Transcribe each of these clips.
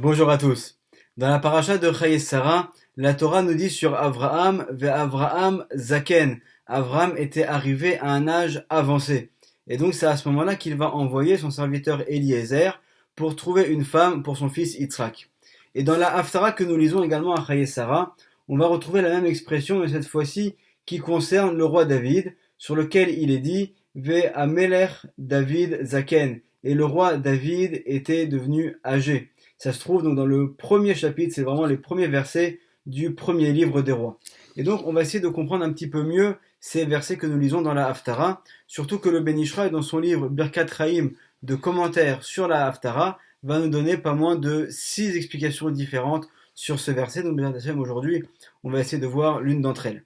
Bonjour à tous. Dans la paracha de Chayei Sarah, la Torah nous dit sur Avraham, Avraham Zaken. Avraham était arrivé à un âge avancé. Et donc c'est à ce moment-là qu'il va envoyer son serviteur Eliezer pour trouver une femme pour son fils Yitzhak. Et dans la Haftara que nous lisons également à Chayei Sarah, on va retrouver la même expression, mais cette fois-ci qui concerne le roi David, sur lequel il est dit Ve Amelech David Zaken. Et le roi David était devenu âgé. Ça se trouve donc dans le premier chapitre, c'est vraiment les premiers versets du premier livre des rois. Et donc on va essayer de comprendre un petit peu mieux ces versets que nous lisons dans la Haftara, surtout que le Ben Ishraï dans son livre Birkat Chaim de commentaires sur la Haftara va nous donner pas moins de 6 explications différentes sur ce verset. Donc bien sûr aujourd'hui, on va essayer de voir l'une d'entre elles.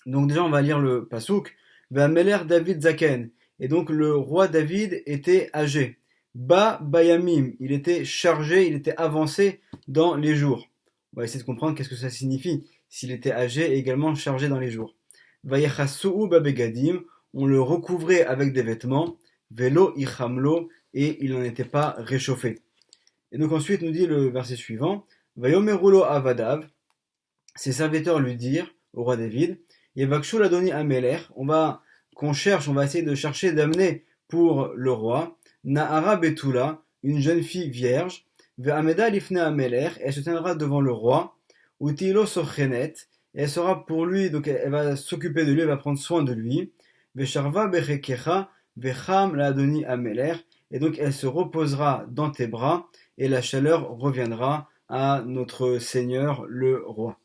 Donc déjà on va lire le pasouk Ve'amelech David Zaken. Et donc le roi David était âgé. Bayamim, il était chargé, il était avancé dans les jours. On va essayer de comprendre qu'est-ce que ça signifie s'il était âgé et également chargé dans les jours. Vayechasu'u babegadim, on le recouvrait avec des vêtements. Velo ichamlo, et il n'en était pas réchauffé. Et donc ensuite nous dit le verset suivant Vayomerulo avadav, ses serviteurs lui dirent au roi David Yevakshu ladoni amelech, on va essayer de chercher d'amener pour le roi Nahara Betula, une jeune fille vierge, Ve'ameda lifne amelech, elle se tiendra devant le roi, Utilo sochenet, et elle sera pour lui, donc elle va s'occuper de lui, elle va prendre soin de lui, Ve'sharva bechekecha, Ve'cham ladoni amelech, et donc elle se reposera dans tes bras, et la chaleur reviendra à notre Seigneur le roi.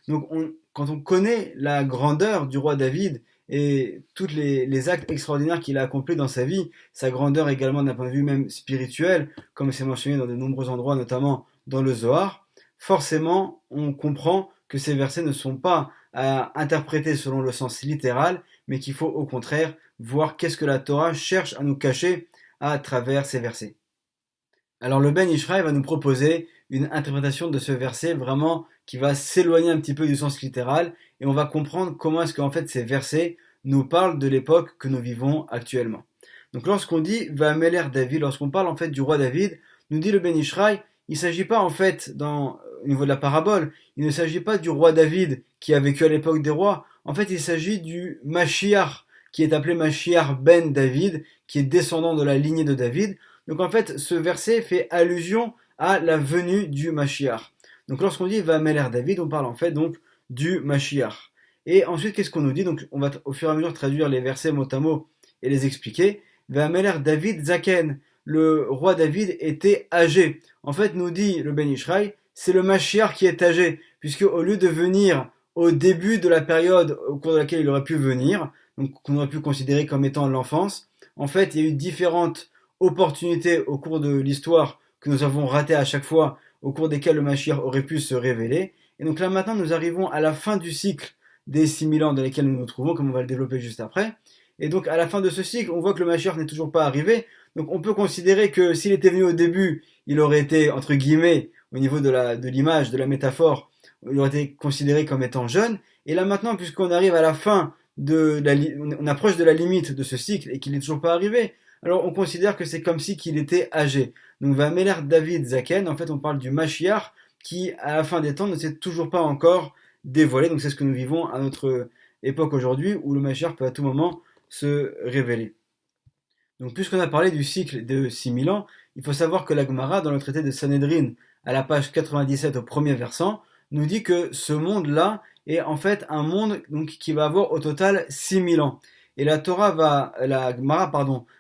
Donc quand on connaît la grandeur du roi David et tous les actes extraordinaires qu'il a accomplis dans sa vie, sa grandeur également d'un point de vue même spirituel, comme c'est mentionné dans de nombreux endroits, notamment dans le Zohar, forcément on comprend que ces versets ne sont pas à interpréter selon le sens littéral, mais qu'il faut au contraire voir qu'est-ce que la Torah cherche à nous cacher à travers ces versets. Alors le Ben Ishraï va nous proposer une interprétation de ce verset vraiment qui va s'éloigner un petit peu du sens littéral et on va comprendre comment est-ce qu'en fait ces versets nous parlent de l'époque que nous vivons actuellement. Donc lorsqu'on dit Vamelech David, lorsqu'on parle en fait du roi David, nous dit le Ben Ishraï, il ne s'agit pas en fait au niveau de la parabole, il ne s'agit pas du roi David qui a vécu à l'époque des rois, en fait il s'agit du Mashiach qui est appelé Mashiach ben David, qui est descendant de la lignée de David. Donc en fait, ce verset fait allusion à la venue du Mashiach. Donc lorsqu'on dit Vamelech David, on parle en fait donc du Mashiach. Et ensuite, qu'est-ce qu'on nous dit? Donc on va au fur et à mesure traduire les versets mot à mot et les expliquer. Vamelech David Zaken, le roi David était âgé. En fait, nous dit le Ben Ishraï, c'est le Mashiach qui est âgé, puisque au lieu de venir au début de la période au cours de laquelle il aurait pu venir, donc qu'on aurait pu considérer comme étant l'enfance, en fait, il y a eu différentes opportunités au cours de l'histoire que nous avons ratées à chaque fois, au cours desquelles le Mashiach aurait pu se révéler. Et donc là maintenant, nous arrivons à la fin du cycle des 6000 ans dans lesquels nous nous trouvons, comme on va le développer juste après. Et donc à la fin de ce cycle, on voit que le Mashiach n'est toujours pas arrivé. Donc on peut considérer que s'il était venu au début, il aurait été, entre guillemets, au niveau de l'image, de la métaphore, il aurait été considéré comme étant jeune. Et là maintenant, puisqu'on arrive à la fin on approche de la limite de ce cycle et qu'il n'est toujours pas arrivé, alors on considère que c'est comme si qu'il était âgé. Donc Vamelech David Zaken, en fait on parle du Mashiach qui à la fin des temps ne s'est toujours pas encore dévoilé. Donc c'est ce que nous vivons à notre époque aujourd'hui où le Mashiach peut à tout moment se révéler. Donc puisqu'on a parlé du cycle de 6000 ans, il faut savoir que la Gemara dans le traité de Sanhedrin à la page 97 au premier versant nous dit que ce monde-là est en fait un monde donc, qui va avoir au total 6000 ans. Et la Gemara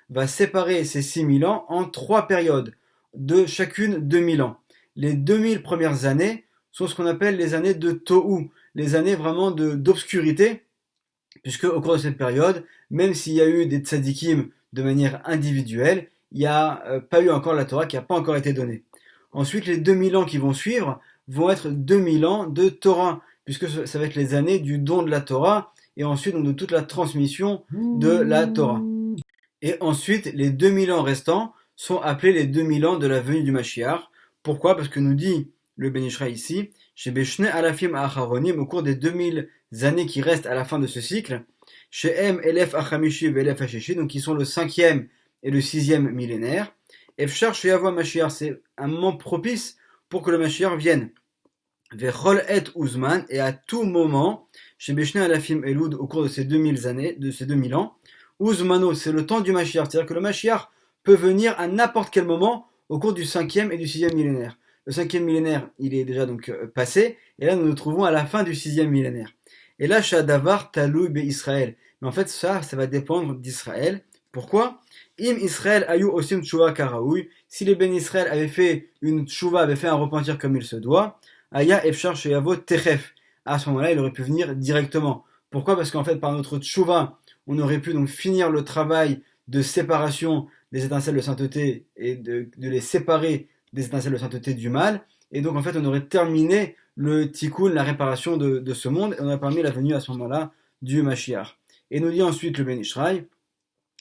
va séparer ces 6000 ans en 3 périodes, de chacune 2000 ans. Les 2000 premières années sont ce qu'on appelle les années de Tohu, les années vraiment d'obscurité, puisque au cours de cette période, même s'il y a eu des tzadikim de manière individuelle, il n'y a pas eu encore la Torah qui n'a pas encore été donnée. Ensuite, les 2000 ans qui vont suivre vont être 2000 ans de Torah, puisque ça va être les années du don de la Torah, et ensuite donc, de toute la transmission de la Torah. Et ensuite, les 2000 ans restants sont appelés les 2000 ans de la venue du Mashiach. Pourquoi? Parce que nous dit le Ben Ishraï ici, chez Beshne Alafim Acharonim, au cours des 2000 années qui restent à la fin de ce cycle, chez M, Elef Achamishi et Elef Hashishi, donc qui sont le 5e et le 6e millénaire, Efshar Sheyavo Mashiach, c'est un moment propice pour que le Mashiach vienne. Vechol et Uzman, et à tout moment, chez Beshne Alafim Elud, au cours de ces 2000 années, de ces 2000 ans, Uzmano, c'est le temps du Mashiach, c'est-à-dire que le Mashiach peut venir à n'importe quel moment au cours du 5e et du 6e millénaire. Le 5e millénaire, il est déjà donc passé, et là nous nous trouvons à la fin du 6e millénaire. Et là, Shadavar Talou Be Israël. Mais en fait, ça va dépendre d'Israël. Pourquoi? Im Israël Ayu Osim Tshuva Karaoui. Si les Ben Israël avaient fait une Tshuva, avaient fait un repentir comme il se doit, Aya Efshar Sheyavo Techef. À ce moment-là, il aurait pu venir directement. Pourquoi? Parce qu'en fait, par notre Tshuva, on aurait pu donc finir le travail de séparation des étincelles de sainteté et de les séparer des étincelles de sainteté du mal. Et donc, en fait, on aurait terminé le tikkun, la réparation de ce monde, et on a permis la venue à ce moment-là du Mashiach. Et nous dit ensuite le Ben Ishraï,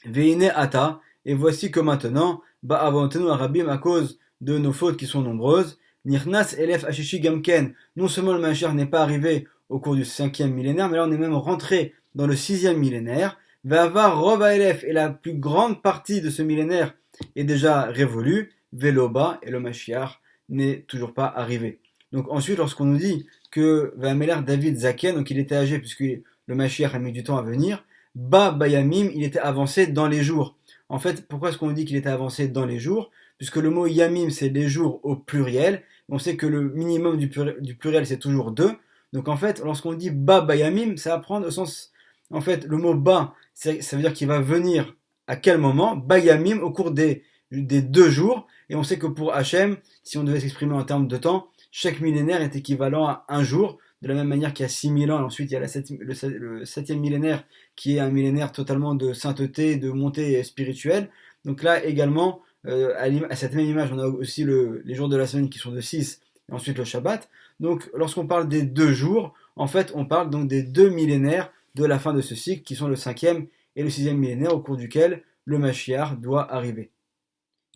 Veine ata, et voici que maintenant, ba'avantenu arabim, à cause de nos fautes qui sont nombreuses, nirnas elef ashishi gamken, non seulement le Mashiach n'est pas arrivé au cours du 5e millénaire, mais là on est même rentré dans le 6e millénaire, ve'avar rova elef, et la plus grande partie de ce millénaire est déjà révolue, veloba, et le Mashiach n'est toujours pas arrivé. Donc ensuite, lorsqu'on nous dit que Vameler David Zaken, donc il était âgé puisque le Mashiach a mis du temps à venir, Bayamim, il était avancé dans les jours. En fait, pourquoi est-ce qu'on dit qu'il était avancé dans les jours? Puisque le mot Yamim, c'est les jours au pluriel. On sait que le minimum du pluriel, c'est toujours 2. Donc en fait, lorsqu'on dit Bayamim, ça va prendre au sens... En fait, le mot Ba, ça veut dire qu'il va venir à quel moment? Bayamim, au cours des 2 jours. Et on sait que pour Hachem, si on devait s'exprimer en termes de temps, chaque millénaire est équivalent à un jour, de la même manière qu'il y a 6000 ans, et ensuite il y a le 7e millénaire qui est un millénaire totalement de sainteté, de montée spirituelle. Donc là également, à cette même image, on a aussi les jours de la semaine qui sont de 6, et ensuite le Shabbat. Donc lorsqu'on parle des 2 jours, en fait on parle donc des 2 millénaires de la fin de ce cycle, qui sont le 5e et le 6e millénaire, au cours duquel le Mashiach doit arriver.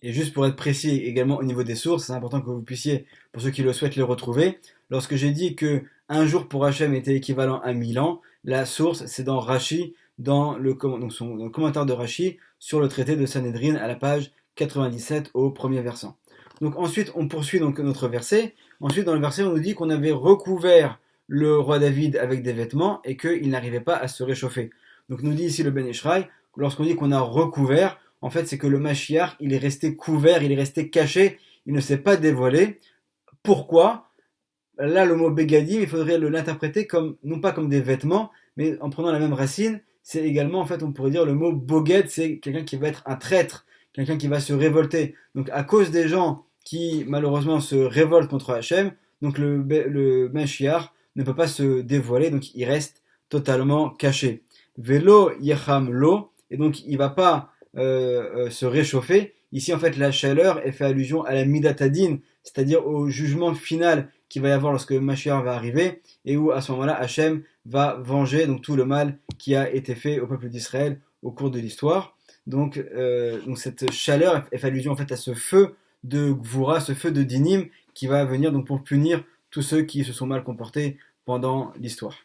Et juste pour être précis également au niveau des sources, c'est important que vous puissiez, pour ceux qui le souhaitent, les retrouver. Lorsque j'ai dit que un jour pour Hachem était équivalent à 1000 ans, la source c'est dans Rashi, dans le commentaire de Rashi sur le traité de Sanhedrin à la page 97 au premier versant. Donc ensuite on poursuit donc notre verset. Ensuite dans le verset on nous dit qu'on avait recouvert le roi David avec des vêtements et qu'il n'arrivait pas à se réchauffer. Donc nous dit ici le Ben Ishraï, lorsqu'on dit qu'on a recouvert, en fait, c'est que le Mashiach, il est resté couvert, il est resté caché, il ne s'est pas dévoilé. Pourquoi? Là, le mot Begadim, il faudrait l'interpréter comme, non pas comme des vêtements, mais en prenant la même racine, c'est également, en fait, on pourrait dire le mot Boged, c'est quelqu'un qui va être un traître, quelqu'un qui va se révolter. Donc, à cause des gens qui, malheureusement, se révoltent contre Hachem, donc le Mashiach ne peut pas se dévoiler, donc il reste totalement caché. Velo Yecham Lo, et donc il va pas se réchauffer. Ici, en fait, la chaleur, elle fait allusion à la midatadin, c'est-à-dire au jugement final qu'il va y avoir lorsque Mashiach va arriver, et où, à ce moment-là, Hachem va venger donc tout le mal qui a été fait au peuple d'Israël au cours de l'histoire. Donc cette chaleur, elle fait allusion, en fait, à ce feu de Gvura, ce feu de Dinim, qui va venir donc pour punir tous ceux qui se sont mal comportés pendant l'histoire.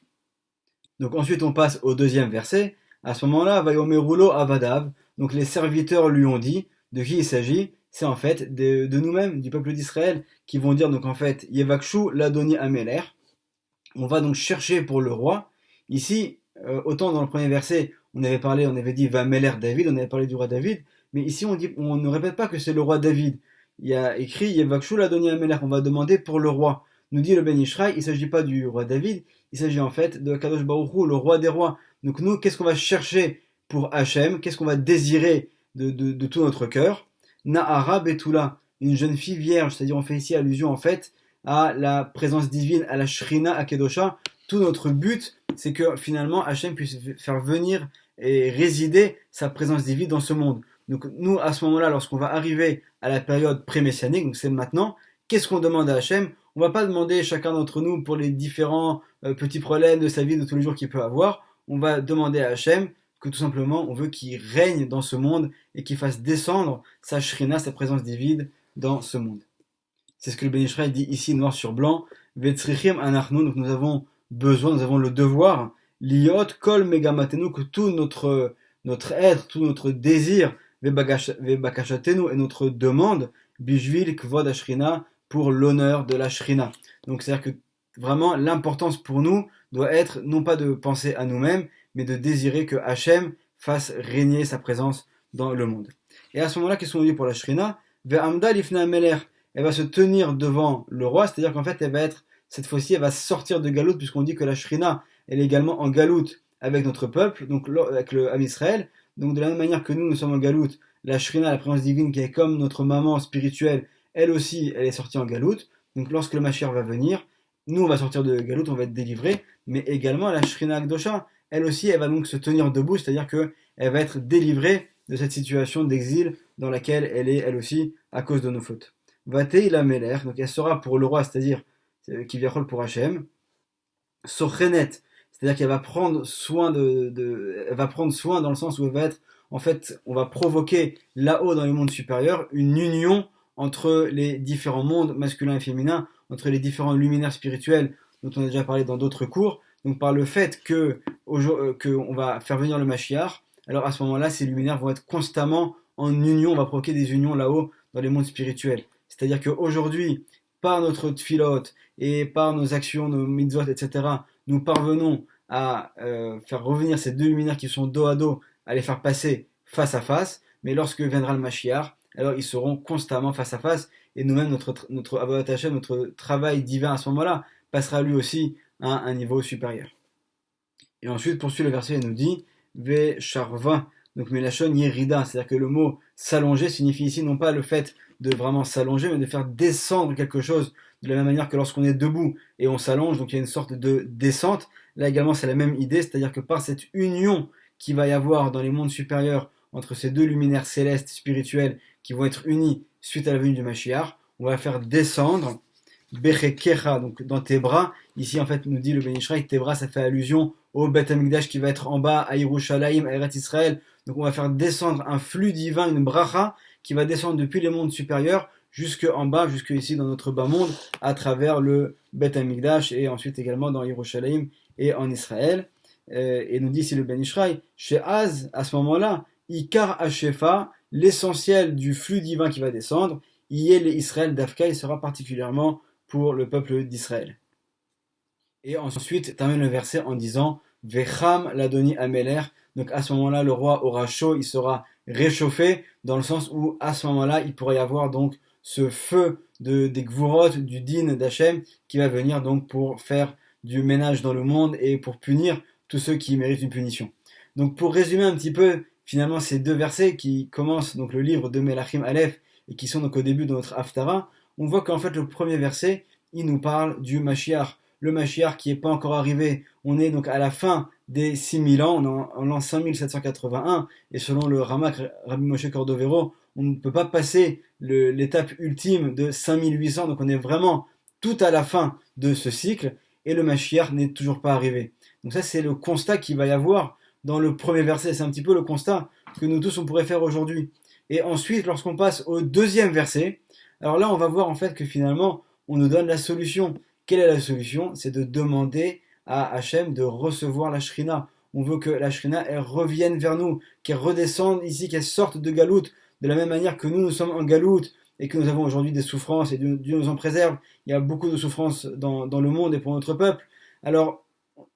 Donc ensuite, on passe au 2e verset. À ce moment-là, Vayomerulo Avadav, donc les serviteurs lui ont dit, de qui il s'agit? C'est en fait de nous-mêmes, du peuple d'Israël, qui vont dire donc en fait Yevakshu Ladoni Ameler. On va donc chercher pour le roi. Ici, autant dans le premier verset, on avait dit Vameler David, on avait parlé du roi David, mais ici on ne répète pas que c'est le roi David. Il y a écrit Yevakshu Ladoni Ameler, on va demander pour le roi. Nous dit le Ben Ishraï, il ne s'agit pas du roi David, il s'agit en fait de Kadosh Baruch Hu, le roi des rois. Donc nous, qu'est-ce qu'on va chercher pour Hachem? Qu'est-ce qu'on va désirer de tout notre cœur? Na'ara Betula, une jeune fille vierge, c'est-à-dire on fait ici allusion en fait à la présence divine, à la Shrina, à Kedosha. Tout notre but, c'est que finalement Hachem puisse faire venir et résider sa présence divine dans ce monde. Donc nous, à ce moment-là, lorsqu'on va arriver à la période pré-messianique, donc c'est maintenant, qu'est-ce qu'on demande à Hachem? On ne va pas demander chacun d'entre nous pour les différents petits problèmes de sa vie de tous les jours qu'il peut avoir. On va demander à Hachem que tout simplement on veut qu'il règne dans ce monde et qu'il fasse descendre sa shrina, sa présence divine dans ce monde. C'est ce que le Ben Ishraï dit ici noir sur blanc. Vetzrichim anachnu, donc nous avons besoin, nous avons le devoir, liot kol megamatenu, que tout notre être, tout notre désir, vebakashatenu, et notre demande, bijvil kvod ashrina, pour l'honneur de la Shrina. Donc c'est-à-dire que vraiment l'importance pour nous doit être non pas de penser à nous-mêmes, mais de désirer que Hachem fasse régner sa présence dans le monde. Et à ce moment-là, qu'est-ce qu'on dit pour la Shrina? Ve'amda lifnei hamelech. Elle va se tenir devant le roi, c'est-à-dire qu'en fait, elle va être, cette fois-ci, elle va sortir de Galout, puisqu'on dit que la Shrina, elle est également en Galout avec notre peuple, donc avec le Ham Israël. Donc de la même manière que nous sommes en Galout, la Shrina, la présence divine, qui est comme notre maman spirituelle, elle aussi, elle est sortie en Galout. Donc lorsque le Mashiach va venir, nous, on va sortir de Galout, on va être délivrés, mais également la Shrina Akdosha, elle aussi, elle va donc se tenir debout, c'est-à-dire qu'elle va être délivrée de cette situation d'exil dans laquelle elle est, elle aussi, à cause de nos fautes. Vatei la Meler, donc elle sera pour le roi, c'est-à-dire qui vient pour Hachem. Sochenet, c'est-à-dire qu'elle va prendre soin elle va prendre soin dans le sens où elle va être, en fait, on va provoquer là-haut dans les mondes supérieurs une union entre les différents mondes masculins et féminins, entre les différents luminaires spirituels dont on a déjà parlé dans d'autres cours. Donc par le fait que on va faire venir le Mashiach, alors à ce moment-là, ces luminaires vont être constamment en union, on va provoquer des unions là-haut dans les mondes spirituels. C'est-à-dire qu'aujourd'hui, par notre tfilot et par nos actions, nos mitzvot, etc., nous parvenons à faire revenir ces deux luminaires qui sont dos à dos, à les faire passer face à face. Mais lorsque viendra le Mashiach, alors ils seront constamment face à face. Et nous-mêmes, notre Avodat Hashem, notre travail divin à ce moment-là, passera lui aussi à un niveau supérieur. Et ensuite, poursuit le verset et nous dit Ve Sharva, donc Melachon Yerida, c'est-à-dire que le mot s'allonger signifie ici non pas le fait de vraiment s'allonger, mais de faire descendre quelque chose de la même manière que lorsqu'on est debout et on s'allonge, donc il y a une sorte de descente. Là également, c'est la même idée, c'est-à-dire que par cette union qu'il va y avoir dans les mondes supérieurs entre ces deux luminaires célestes spirituels qui vont être unis suite à la venue du Mashiach, on va faire descendre Bechekecha, donc dans tes bras. Ici, en fait, nous dit le Ben Ishraï, tes bras, ça fait allusion au Beth Amikdash qui va être en bas, à Yerushalayim, à Eretz Israël. Donc, on va faire descendre un flux divin, une bracha, qui va descendre depuis les mondes supérieurs jusque en bas, jusque ici dans notre bas monde, à travers le Beth Amikdash et ensuite également dans Yerushalayim et en Israël. Et nous dit ici le Ben Ishraï, chez Az, à ce moment-là, Ikar Hashefa, l'essentiel du flux divin qui va descendre, y est l'Israël d'Afka, il sera particulièrement pour le peuple d'Israël. Et ensuite, termine le verset en disant Vecham l'Adoni Ameler. Donc à ce moment-là, le roi aura chaud, il sera réchauffé, dans le sens où à ce moment-là, il pourrait y avoir donc ce feu des Gvurot, du Din d'Hachem, qui va venir donc pour faire du ménage dans le monde et pour punir tous ceux qui méritent une punition. Donc pour résumer un petit peu finalement ces deux versets qui commencent donc le livre de Melachim Aleph et qui sont donc au début de notre Haftara, on voit qu'en fait le premier verset, il nous parle du Mashiach. Le Mashiach qui n'est pas encore arrivé, on est donc à la fin des 6000 ans, on est en l'an 5781, et selon le Ramak Rabbi Moshe Cordovero, on ne peut pas passer l'étape ultime de 5800, donc on est vraiment tout à la fin de ce cycle, et le Mashiach n'est toujours pas arrivé. Donc ça c'est le constat qu'il va y avoir dans le premier verset, c'est un petit peu le constat que nous tous on pourrait faire aujourd'hui. Et ensuite, lorsqu'on passe au deuxième verset, alors là, on va voir en fait que finalement, on nous donne la solution. Quelle est la solution? C'est de demander à Hachem de recevoir la Shrina. On veut que la Shrina, elle revienne vers nous, qu'elle redescende ici, qu'elle sorte de Galout, de la même manière que nous sommes en Galout et que nous avons aujourd'hui des souffrances et Dieu nous en préserve. Il y a beaucoup de souffrances dans le monde et pour notre peuple. Alors,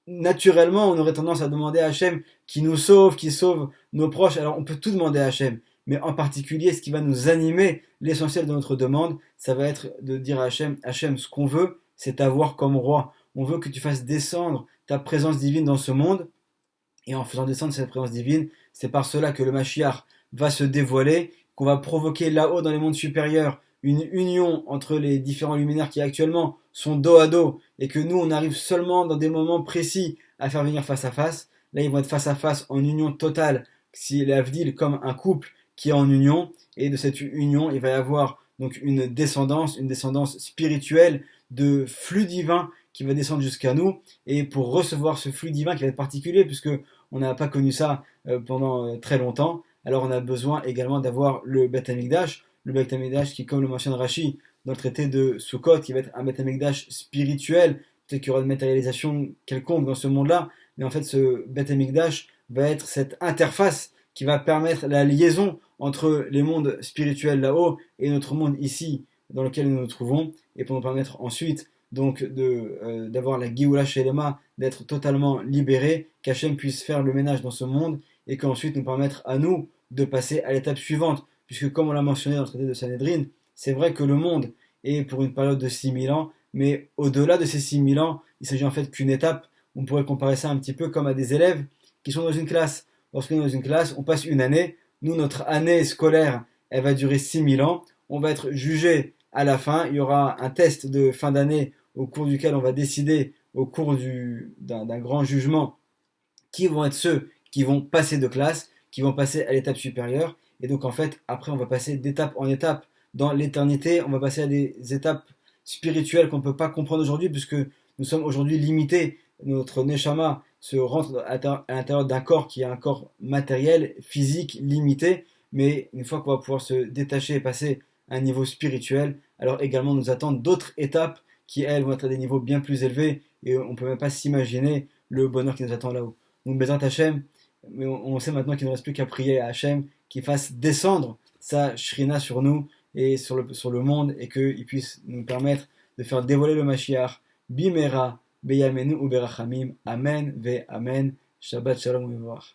naturellement, on aurait tendance à demander à Hachem qui nous sauve, qui sauve nos proches. Alors, on peut tout demander à Hachem. Mais en particulier, ce qui va nous animer, l'essentiel de notre demande, ça va être de dire à Hachem, Hachem, ce qu'on veut, c'est t'avoir comme roi. On veut que tu fasses descendre ta présence divine dans ce monde. Et en faisant descendre cette présence divine, c'est par cela que le Mashiach va se dévoiler, qu'on va provoquer là-haut dans les mondes supérieurs une union entre les différents luminaires qui actuellement sont dos à dos, et que nous, on arrive seulement dans des moments précis à faire venir face à face. Là, ils vont être face à face en union totale, si l'Avdil comme un couple qui est en union, et de cette union, il va y avoir donc une descendance spirituelle de flux divin qui va descendre jusqu'à nous, et pour recevoir ce flux divin qui va être particulier, puisque on n'a pas connu ça pendant très longtemps, alors on a besoin également d'avoir le Beth Amikdash, qui, comme le mentionne Rashi dans le traité de Sukkot, qui va être un Beth Amikdash spirituel, peut-être qu'il y aura une matérialisation quelconque dans ce monde-là, mais en fait ce Beth Amikdash va être cette interface qui va permettre la liaison entre les mondes spirituels là-haut et notre monde ici, dans lequel nous nous trouvons, et pour nous permettre ensuite donc d'avoir la Géoula Shelema, d'être totalement libérés, qu'Hachem puisse faire le ménage dans ce monde, et qu'ensuite nous permettre à nous de passer à l'étape suivante, puisque comme on l'a mentionné dans le traité de Sanhedrin, c'est vrai que le monde est pour une période de 6000 ans, mais au-delà de ces 6000 ans, il s'agit en fait qu'une étape. On pourrait comparer ça un petit peu comme à des élèves qui sont dans une classe. Lorsqu'on est dans une classe, on passe une année. Nous, notre année scolaire, elle va durer 6000 ans. On va être jugé à la fin. Il y aura un test de fin d'année au cours duquel on va décider, au cours d'un grand jugement, qui vont être ceux qui vont passer de classe, qui vont passer à l'étape supérieure. Et donc, en fait, après, on va passer d'étape en étape. Dans l'éternité, on va passer à des étapes spirituelles qu'on ne peut pas comprendre aujourd'hui, puisque nous sommes aujourd'hui limités. Notre neshama se rentre à l'intérieur d'un corps qui est un corps matériel, physique, limité. Mais une fois qu'on va pouvoir se détacher et passer à un niveau spirituel, alors également nous attendent d'autres étapes qui, elles, vont être à des niveaux bien plus élevés. Et on ne peut même pas s'imaginer le bonheur qui nous attend là-haut. Donc, Bézant Hachem, mais on sait maintenant qu'il ne reste plus qu'à prier à Hachem qu'il fasse descendre sa shrina sur nous et sur le monde, et qu'il puisse nous permettre de faire dévoiler le Mashiach. Bimera, Beyamenu ou Berachamim. Amen, ve Amen. Shabbat Shalom, Uvarach.